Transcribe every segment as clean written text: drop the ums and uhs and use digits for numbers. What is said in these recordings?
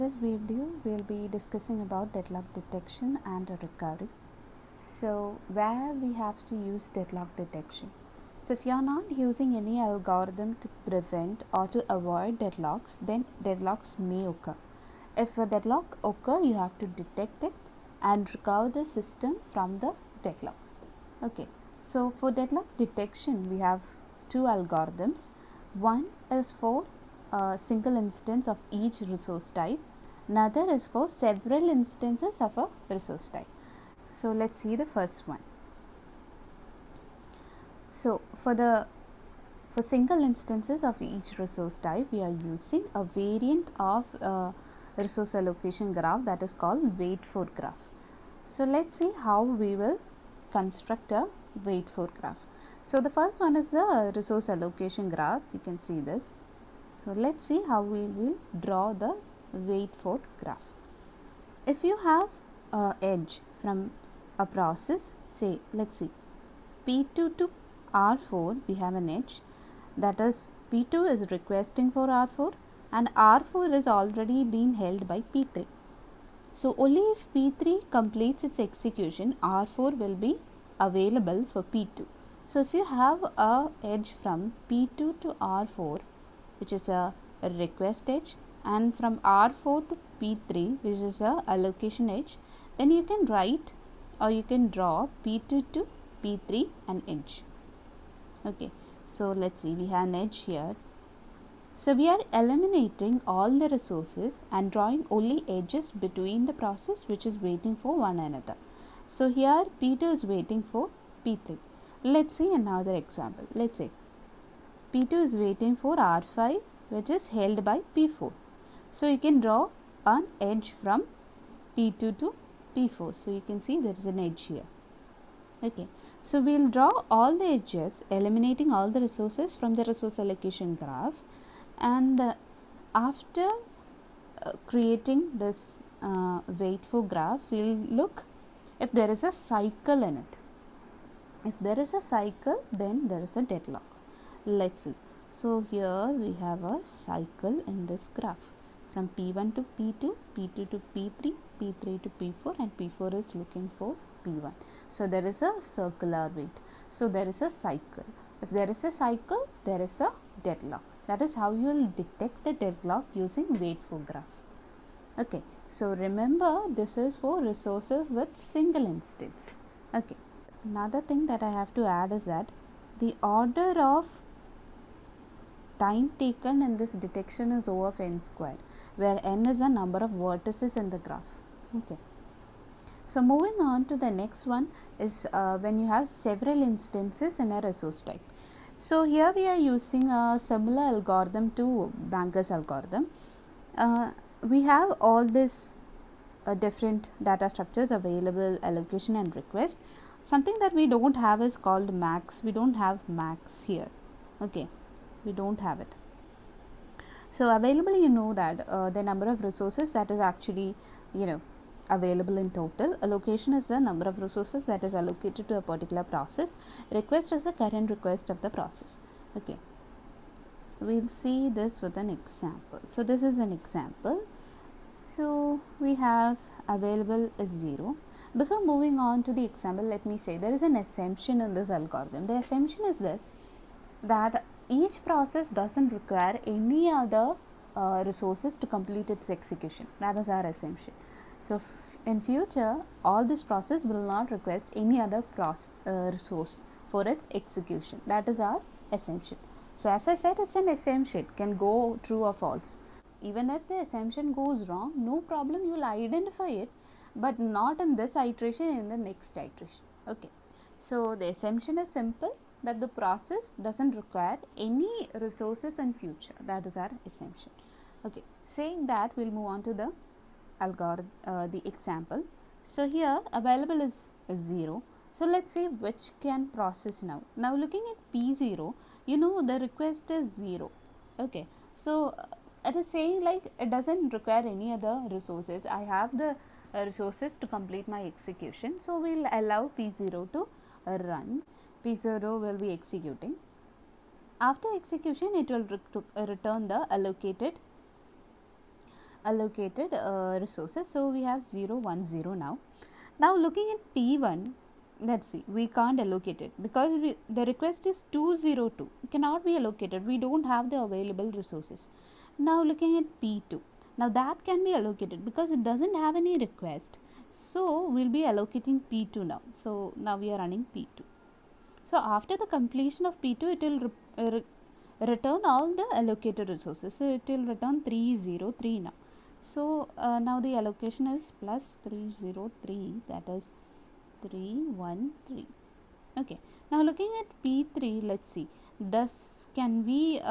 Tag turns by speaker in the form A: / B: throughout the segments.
A: This video we'll be discussing about deadlock detection and recovery. So where we have to use deadlock detection. So if you are not using any algorithm to prevent or to avoid deadlocks, then deadlocks may occur. If a deadlock occur, you have to detect it and recover the system from the deadlock. Okay, so for deadlock detection we have two algorithms. One is for a single instance of each resource type, another is for several instances of a resource type. So let's see the first one. So for single instances of each resource type, we are using a variant of resource allocation graph that is called wait for graph. So let's see how we will construct a wait for graph. So the first one is the resource allocation graph. You can see this. So let's see how we will draw the wait for graph. If you have a edge from a process, say let's see P2 to R4, we have an edge, that is P2 is requesting for R4 and R4 is already being held by P3. So only if P3 completes its execution, R4 will be available for P2. So if you have a edge from P2 to R4, which is a request edge, and from R4 to P3, which is a allocation edge, then you can write or you can draw P2 to P3 an edge. Okay, so let's see, we have an edge here. So we are eliminating all the resources and drawing only edges between the process which is waiting for one another. So here P2 is waiting for P3. Let's see another example. Let's say P2 is waiting for R5 which is held by P4. So you can draw an edge from P2 to P4. So you can see there is an edge here. Okay, so we will draw all the edges, eliminating all the resources from the resource allocation graph, and after creating this wait for graph, we will look if there is a cycle in it. If there is a cycle, then there is a deadlock. Let's see. So here we have a cycle in this graph from P1 to P2, P2 to P3, P3 to P4, and P4 is looking for P1. So there is a circular wait. So there is a cycle. If there is a cycle, there is a deadlock. That is how you will detect the deadlock using wait for graph. Okay, so remember this is for resources with single instance. Okay, another thing that I have to add is that the order of time taken in this detection is O of n square, where n is the number of vertices in the graph. Okay. So moving on to the next one is when you have several instances in a resource type. So here we are using a similar algorithm to Banker's algorithm. We have all these different data structures available, allocation and request. Something that we don't have is called max. We don't have max here. Okay, we don't have it. So available, you know that the number of resources that is actually available in total. Allocation is the number of resources that is allocated to a particular process. Request is the current request of the process. Okay, we'll see this with an example. So this is an example. So we have available is 0. Before moving on to the example, let me say there is an assumption in this algorithm. The assumption is this, that each process doesn't require any other resources to complete its execution. That is our assumption. So in future, all this process will not request any other resource for its execution. That is our assumption. So as I said, it's an assumption, can go true or false. Even if the assumption goes wrong, no problem, you will identify it, but not in this iteration, in the next iteration. Okay, so the assumption is simple, that the process doesn't require any resources in future. That is our assumption. Okay, saying that, we'll move on to the algorithm, the example. So here available is 0. So let's see which can process now. Now looking at P0, the request is 0. Okay, so it is saying like it doesn't require any other resources. I have the resources to complete my execution. So we'll allow P0 to run. P0 will be executing. After execution, it will return the allocated allocated resources. So we have 0 1 0 now. Now looking at P1, let's see, we can't allocate it because the request is 202, cannot be allocated, we don't have the available resources. Now looking at P2, now that can be allocated because it doesn't have any request, so we'll be allocating P2 now. So now we are running P2. So after the completion of P2, it will return all the allocated resources. So it will return 303 now. So now the allocation is plus 303, that is 313. Okay, now looking at P3, let's see, can we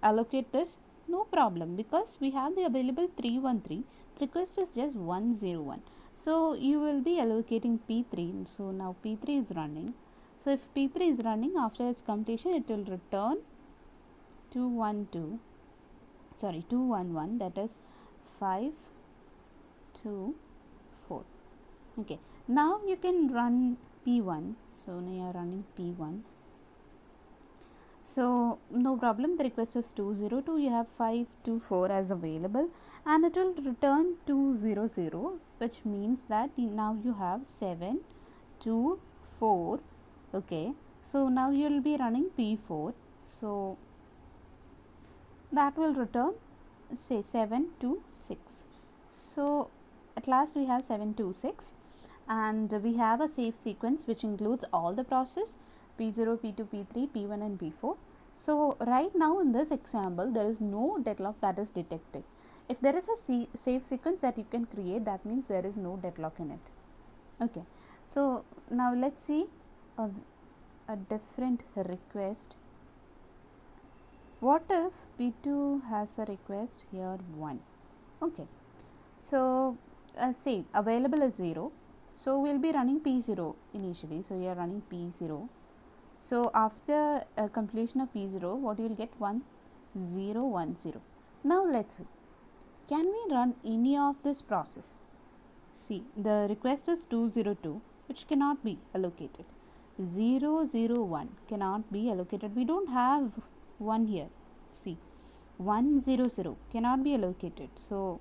A: allocate this? No problem, because we have the available 313, request is just 101. So you will be allocating P3. So now P3 is running. So if P3 is running, after its completion it will return 211, that is 524. Okay, now you can run P1. So now you are running P1. So no problem, the request is 202, you have 524 as available, and it will return 200, which means that now you have 724. Okay, so now you will be running P4. So that will return, say, 726. So at last we have 726, and we have a safe sequence which includes all the process P0, P2, P3, P1 and P4. So right now in this example there is no deadlock that is detected. If there is a safe sequence that you can create, that means there is no deadlock in it. Okay, so now let's see a different request. What if P2 has a request here 1? Okay, so say available is 0, so we'll be running P0 initially. So you are running P0. So after completion of P0, what you will get? 1010. Now let's see, can we run any of this process? See, the request is 202, which cannot be allocated. 001 cannot be allocated, we don't have 1 here. See, 100 cannot be allocated, so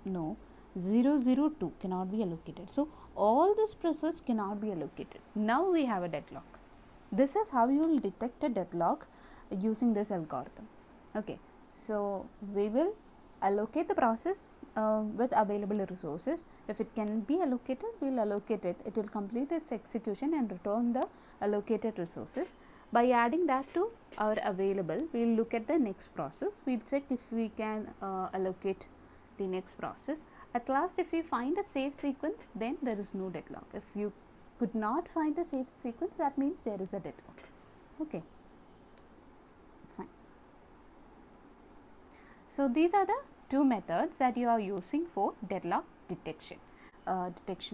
A: no. 002 cannot be allocated, so all this process cannot be allocated. Now we have a deadlock. This is how you will detect a deadlock using this algorithm. Okay, so we will allocate the process with available resources. If it can be allocated, we will allocate it. It will complete its execution and return the allocated resources. By adding that to our available, we will look at the next process. We will check if we can allocate the next process. At last, if we find a safe sequence, then there is no deadlock. If you could not find a safe sequence, that means there is a deadlock. Okay, fine. So these are the two methods that you are using for deadlock detection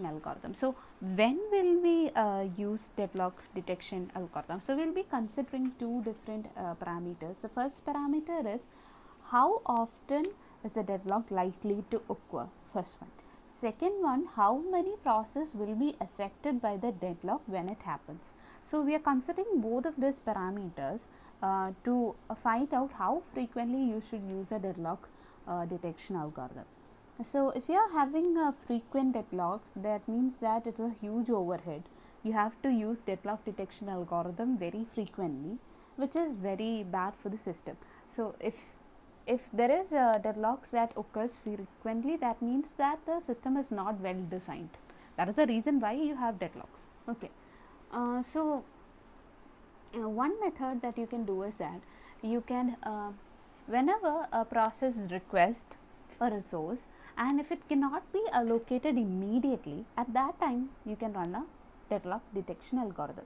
A: algorithm. So when will we use deadlock detection algorithm? So we will be considering two different parameters. The first parameter is how often is a deadlock likely to occur, first one. Second one, how many processes will be affected by the deadlock when it happens. So we are considering both of these parameters to find out how frequently you should use a deadlock detection algorithm. So if you are having frequent deadlocks, that means that it's a huge overhead. You have to use deadlock detection algorithm very frequently, which is very bad for the system. So if there is deadlocks that occurs frequently, that means that the system is not well designed. That is the reason why you have deadlocks. Okay, so one method that you can do is that you can whenever a process requests a resource, and if it cannot be allocated immediately, at that time you can run a deadlock detection algorithm.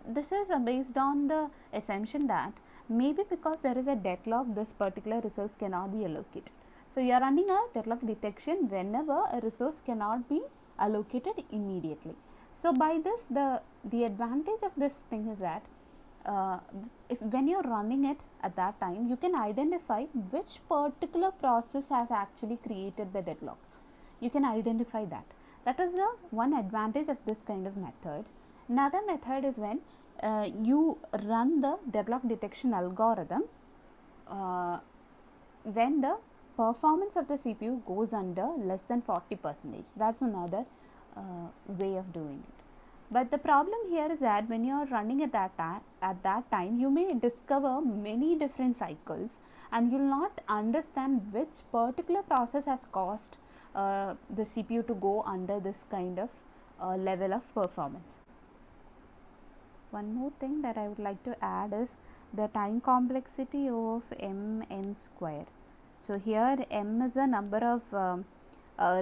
A: This is based on the assumption that maybe because there is a deadlock, this particular resource cannot be allocated. So you are running a deadlock detection whenever a resource cannot be allocated immediately. So by this, the advantage of this thing is that if when you are running it at that time, you can identify which particular process has actually created the deadlock. You can identify that. That is the one advantage of this kind of method. Another method is when you run the deadlock detection algorithm when the performance of the CPU goes under less than 40%. That's another way of doing it. But the problem here is that when you are running at that time, you may discover many different cycles, and you will not understand which particular process has caused the CPU to go under this kind of level of performance. One more thing that I would like to add is the time complexity of mn square. So here m is the number of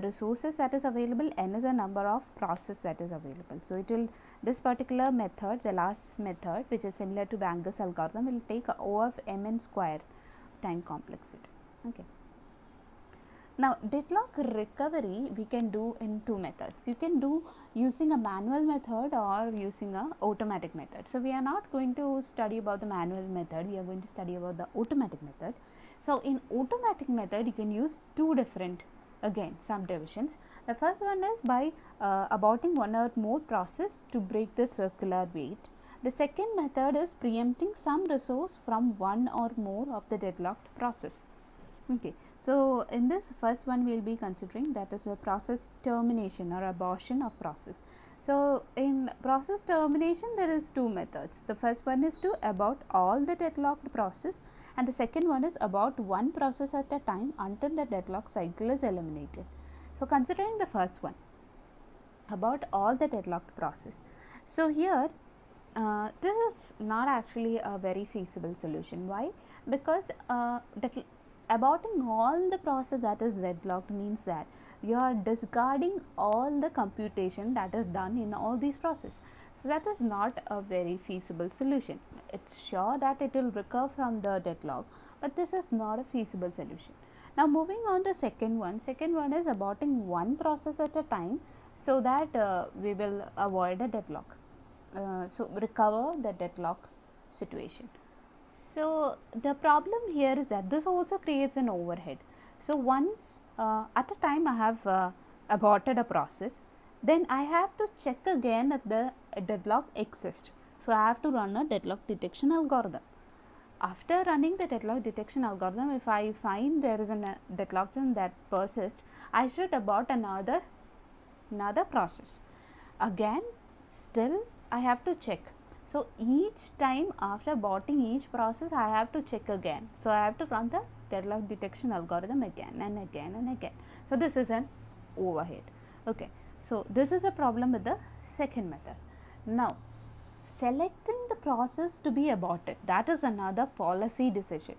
A: resources that is available, n is the number of process that is available. So it will, this particular method, the last method, which is similar to Banger's algorithm, will take O of mn square time complexity. Okay. Now deadlock recovery we can do in two methods. You can do using a manual method or using a automatic method. So we are not going to study about the manual method, we are going to study about the automatic method. So in automatic method you can use two different, again some divisions. The first one is by aborting one or more process to break the circular wait. The second method is preempting some resource from one or more of the deadlocked process. Okay, so in this first one we will be considering, that is a process termination or abortion of process. So in process termination there is two methods. The first one is to abort all the deadlocked process, and the second one is abort one process at a time until the deadlock cycle is eliminated. So considering the first one, abort all the deadlocked process. So here this is not actually a very feasible solution. Why? Because aborting all the process that is deadlocked means that you are discarding all the computation that is done in all these processes. So that is not a very feasible solution. It's sure that it will recover from the deadlock, but this is not a feasible solution. Now moving on to second one is aborting one process at a time, so that we will avoid a deadlock, so recover the deadlock situation. So the problem here is that this also creates an overhead. So once at a time I have aborted a process, then I have to check again if the deadlock exists. So I have to run a deadlock detection algorithm. After running the deadlock detection algorithm, if I find there is a deadlock that persists, I should abort another process. Again, still I have to check. So each time after aborting each process, I have to check again. So I have to run the deadlock detection algorithm again and again and again. So this is an overhead. Okay. So this is a problem with the second method. Now selecting the process to be aborted, that is another policy decision.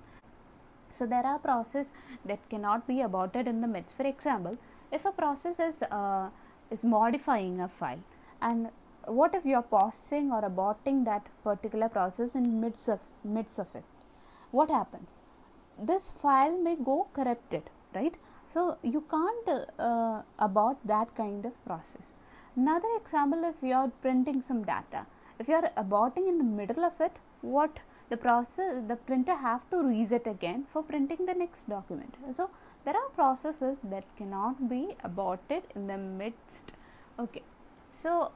A: So there are processes that cannot be aborted in the midst. For example, if a process is modifying a file, and what if you are pausing or aborting that particular process in midst of it? What happens? This file may go corrupted, right? So you can't abort that kind of process. Another example, if you are printing some data, if you are aborting in the middle of it, what the printer have to reset again for printing the next document. So there are processes that cannot be aborted in the midst. Okay. So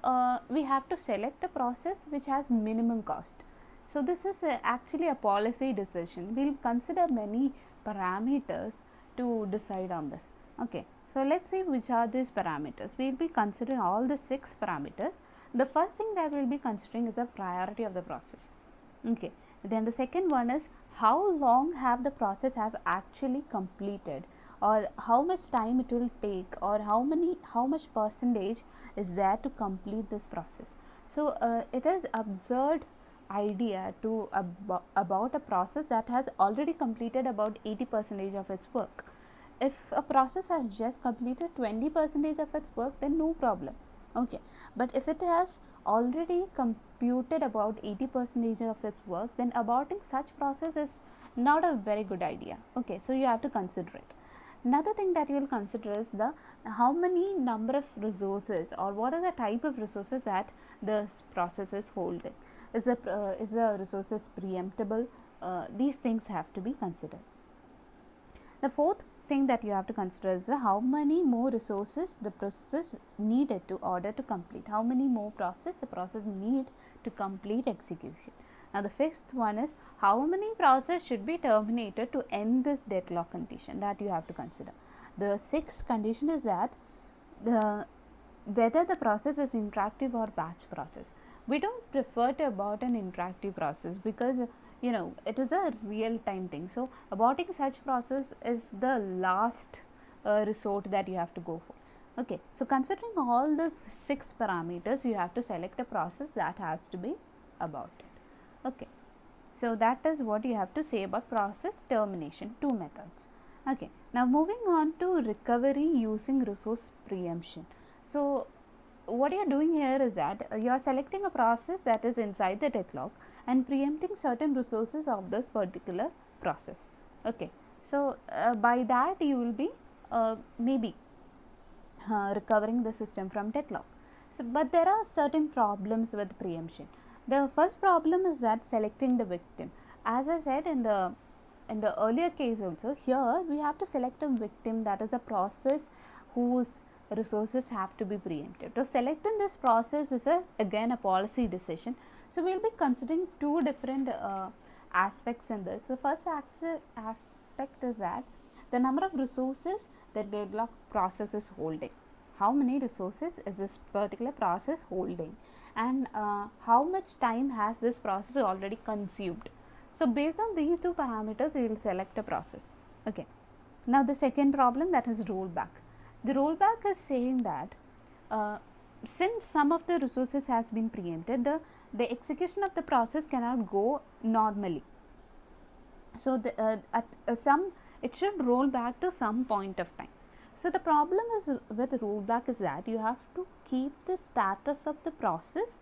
A: we have to select a process which has minimum cost. So this is actually a policy decision. We will consider many parameters to decide on this. Okay. So let's see which are these parameters. We will be considering all the 6 parameters. The first thing that we will be considering is the priority of the process. Okay. Then the second one is how long have the process have actually completed, or how much time it will take, or how much percentage is there to complete this process. So it is absurd idea to about a process that has already completed about 80% of its work. If a process has just completed 20% of its work, then no problem. Okay, but if it has already computed about 80% of its work, then aborting such process is not a very good idea. Okay, so you have to consider it. Another thing that you will consider is the how many number of resources, or what are the type of resources that this process is holding. Is the resources preemptible? These things have to be considered. The fourth thing that you have to consider is how many more resources the process needed to order to complete. How many more process the process need to complete execution. Now the fifth one is how many processes should be terminated to end this deadlock condition, that you have to consider. The sixth condition is that whether the process is interactive or batch process. We don't prefer to abort an interactive process because it is a real time thing. So aborting such process is the last resort that you have to go for. Okay, so considering all these 6 parameters, you have to select a process that has to be aborted. Okay, so that is what you have to say about process termination, 2 methods. Okay, now moving on to recovery using resource preemption. So what you are doing here is that you are selecting a process that is inside the deadlock and preempting certain resources of this particular process. Okay, so by that you will be maybe recovering the system from deadlock. So, but there are certain problems with preemption. The first problem is that selecting the victim. As I said in the earlier case also, here we have to select a victim, that is a process whose resources have to be preempted. So, selecting this process is again a policy decision. So, we will be considering 2 different aspects in this. The first aspect is that the number of resources the deadlock process is holding. How many resources is this particular process holding, and how much time has this process already consumed. So, based on these 2 parameters, we will select a process. Okay. Now, the second problem, that is rollback. The rollback is saying that since some of the resources has been preempted, the execution of the process cannot go normally. So, at some it should roll back to some point of time. So, the problem is with rollback is that you have to keep the status of the process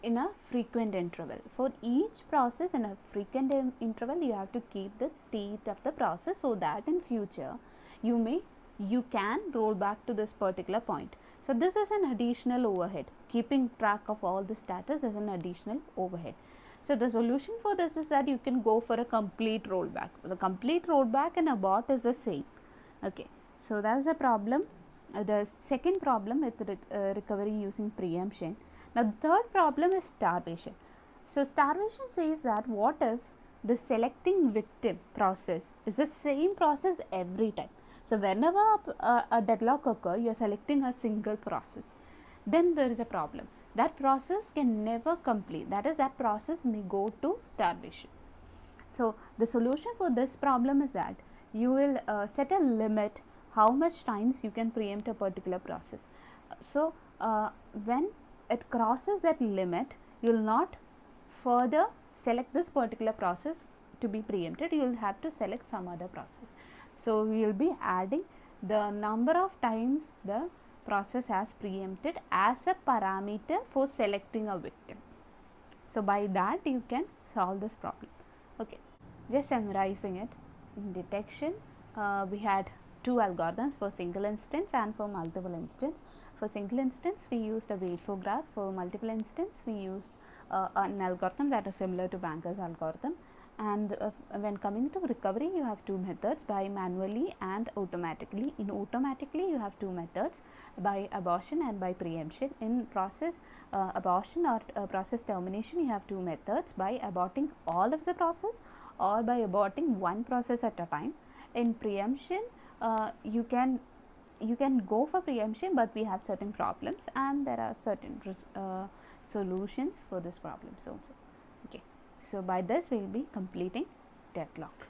A: in a frequent interval. For each process in a frequent interval, you have to keep the state of the process, so that in future you can roll back to this particular point. So, this is an additional overhead. Keeping track of all the status is an additional overhead. So, the solution for this is that you can go for a complete rollback. The complete rollback and abort is the same. Okay. So, that is a problem. The second problem with recovery using preemption. Now, the third problem is starvation. So, starvation says that what if the selecting victim process is the same process every time. So, whenever a deadlock occurs, you are selecting a single process, then there is a problem. That process can never complete, that is, that process may go to starvation. So, the solution for this problem is that you will set a limit how much times you can preempt a particular process. So, when it crosses that limit, you will not further select this particular process to be preempted, you will have to select some other process. So, we will be adding the number of times the process has preempted as a parameter for selecting a victim. So, by that you can solve this problem. Okay. Just summarizing it, in detection we had 2 algorithms for single instance and for multiple instance. For single instance we used a wait for graph, for multiple instance we used an algorithm that is similar to Banker's algorithm. And when coming to recovery, you have 2 methods, by manually and automatically. In automatically you have 2 methods, by abortion and by preemption. In process abortion or process termination, you have 2 methods, by aborting all of the process or by aborting one process at a time. In preemption you can go for preemption, but we have certain problems and there are certain solutions for this problems also. Okay. So, by this we will be completing deadlock.